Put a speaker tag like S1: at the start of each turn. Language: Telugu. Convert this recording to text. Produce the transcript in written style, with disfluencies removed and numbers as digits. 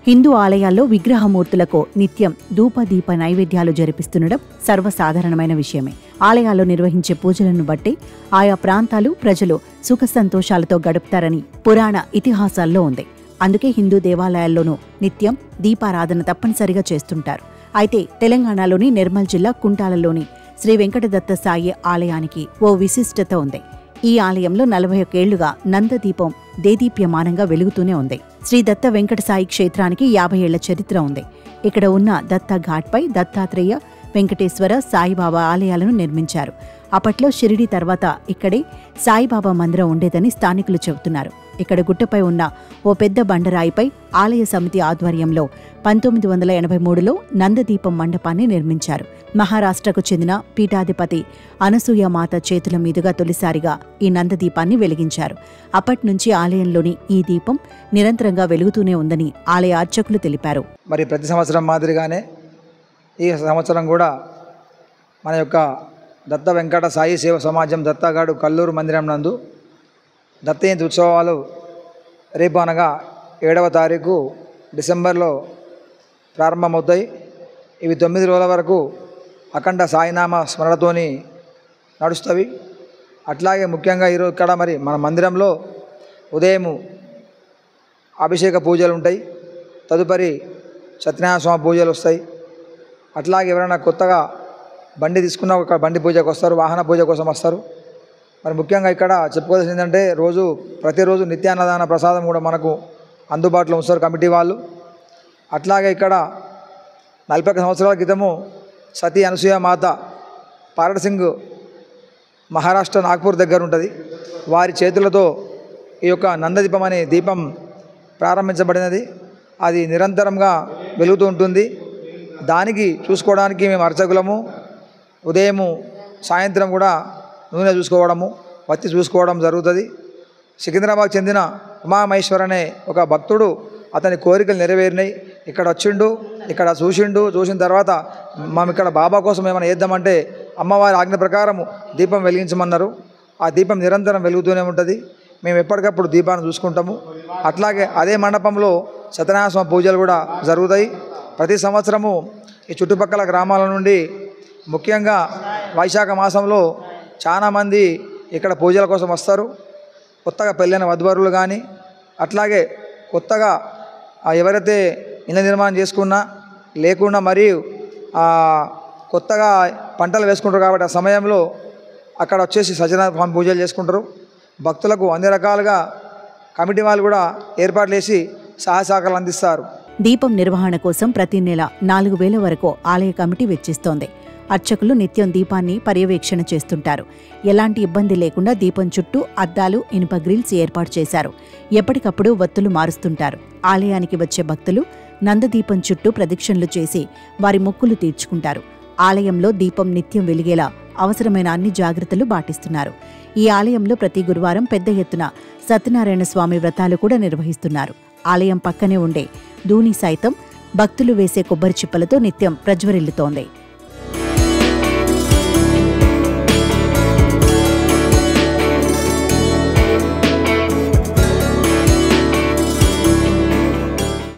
S1: హిందూ ఆలయాల్లో విగ్రహమూర్తులకు నిత్యం ధూపదీప నైవేద్యాలు జరిపిస్తుండడం సర్వసాధారణమైన విషయమే. ఆలయాల్లో నిర్వహించే పూజలను బట్టి ఆయా ప్రాంతాలు ప్రజలు సుఖ సంతోషాలతో గడుపుతారని పురాణ ఇతిహాసాల్లో ఉంది. అందుకే హిందూ దేవాలయాల్లోనూ నిత్యం దీపారాధన తప్పనిసరిగా చేస్తుంటారు. అయితే తెలంగాణలోని నిర్మల్ జిల్లా కుంటాలలోని శ్రీ వెంకటదత్త సాయి ఆలయానికి ఓ విశిష్టత ఉంది. ఈ ఆలయంలో 41 ఏళ్లుగా నందదీపం దేదీప్యమానంగా వెలుగుతూనే ఉంది. శ్రీ దత్త వెంకట సాయి క్షేత్రానికి 50 ఏళ్ల చరిత్ర ఉంది. ఇక్కడ ఉన్న దత్త ఘాట్పై దత్తాత్రేయ, వెంకటేశ్వర, సాయిబాబా ఆలయాలను నిర్మించారు. అప్పట్లో షిరిడి తర్వాత ఇక్కడే సాయిబాబా మందిరం ఉండేదని స్థానికులు చెబుతున్నారు. ఇక్కడ గుట్టపై ఉన్న ఓ పెద్ద బండరాయిపై ఆలయ సమితి ఆధ్వర్యంలో 1983లో నందదీపం మండపాన్ని నిర్మించారు. మహారాష్ట్రకు చెందిన పీఠాధిపతి అనసూయమాత చేతుల మీదుగా తొలిసారిగా ఈ నందదీపాన్ని వెలిగించారు. అప్పట్నుంచి ఆలయంలోని ఈ దీపం నిరంతరంగా వెలుగుతూనే ఉందని ఆలయ అర్చకులు తెలిపారు.
S2: మరి ప్రతి సంవత్సరం మాదిరిగానే ఈ సంవత్సరం కూడా మన యొక్క దత్త వెంకట సాయి సేవ సమాజం దత్తగాడు కల్లూరు మందిరం నందు దత్తజయంతి ఉత్సవాలు రేపు అనగా 7వ తారీఖు డిసెంబర్లో ప్రారంభమవుతాయి. ఇవి 9 రోజుల వరకు అఖండ సాయినామ స్మరణతోని నడుస్తవి. అట్లాగే ముఖ్యంగా ఈరోజు ఇక్కడ మరి మన మందిరంలో ఉదయం అభిషేక పూజలు ఉంటాయి. తదుపరి సత్యనారాయణ స్వామి పూజలు వస్తాయి. అట్లాగే ఎవరైనా కొత్తగా బండి తీసుకున్న ఒక బండి పూజకు వస్తారు, వాహన పూజ కోసం వస్తారు. మరి ముఖ్యంగా ఇక్కడ చెప్పుకోవాల్సింది ఏంటంటే ప్రతిరోజు నిత్యాన్నదాన ప్రసాదం కూడా మనకు అందుబాటులో ఉంచుతారు కమిటీ వాళ్ళు. అట్లాగే ఇక్కడ 41 సంవత్సరాల క్రితము సతీ అనసూయ మాత పారడ్ సింగ్ మహారాష్ట్ర నాగ్పూర్ దగ్గర ఉంటుంది. వారి చేతులతో ఈ యొక్క నందదీపం అనే దీపం ప్రారంభించబడినది. అది నిరంతరంగా వెలుగుతూ ఉంటుంది. దానికి చూసుకోవడానికి మేము అర్చకులము ఉదయము సాయంత్రం కూడా నూనె చూసుకోవడము, వత్తి చూసుకోవడం జరుగుతుంది. సికింద్రాబాద్ చెందిన ఉమామహేశ్వర్ అనే ఒక భక్తుడు, అతని కోరికలు నెరవేరినాయి. ఇక్కడ వచ్చిండు, ఇక్కడ చూసిన తర్వాత మేము ఇక్కడ బాబా కోసం ఏమైనా చేద్దామంటే అమ్మవారి ఆజ్ఞ ప్రకారము దీపం వెలిగించమన్నారు. ఆ దీపం నిరంతరం వెలుగుతూనే ఉంటుంది. మేము ఎప్పటికప్పుడు దీపాన్ని చూసుకుంటాము. అట్లాగే అదే మండపంలో సత్యనారాయణ స్వామి పూజలు కూడా జరుగుతాయి. ప్రతి సంవత్సరము ఈ చుట్టుపక్కల గ్రామాల నుండి ముఖ్యంగా వైశాఖ మాసంలో చాలామంది ఇక్కడ పూజల కోసం వస్తారు. కొత్తగా పెళ్ళైన వధువరులు కానీ అట్లాగే కొత్తగా ఎవరైతే ఇళ్ళ నిర్మాణం చేసుకున్నా లేకుండా మరియు కొత్తగా పంటలు వేసుకుంటారు కాబట్టి ఆ సమయంలో అక్కడ వచ్చేసి సత్యనారాయణ స్వామి పూజలు చేసుకుంటారు. భక్తులకు అన్ని రకాలుగా కమిటీ వాళ్ళు కూడా ఏర్పాట్లు చేసి సహాయ సహకారాలు అందిస్తారు.
S1: దీపం నిర్వహణ కోసం ప్రతి నెల 4,000 వరకు ఆలయ కమిటీ వెచ్చిస్తోంది. అర్చకులు నిత్యం దీపాన్ని పర్యవేక్షణ చేస్తుంటారు. ఎలాంటి ఇబ్బంది లేకుండా దీపం చుట్టూ అద్దాలు, ఇనుప గ్రిల్స్ ఏర్పాటు చేశారు. ఎప్పటికప్పుడు వత్తులు మారుస్తుంటారు. ఆలయానికి వచ్చే భక్తులు నందదీపం చుట్టూ ప్రదక్షిణలు చేసి వారి మొక్కులు తీర్చుకుంటారు. ఆలయంలో దీపం నిత్యం వెలిగేలా అవసరమైన అన్ని జాగ్రత్తలు పాటిస్తున్నారు. ఈ ఆలయంలో ప్రతి గురువారం పెద్ద ఎత్తున సత్యనారాయణ స్వామి వ్రతాలు కూడా నిర్వహిస్తున్నారు. ఆలయం పక్కనే ఉండే దూని సైతం భక్తులు వేసే కొబ్బరి చిప్పలతో నిత్యం ప్రజ్వరిల్లుతోంది.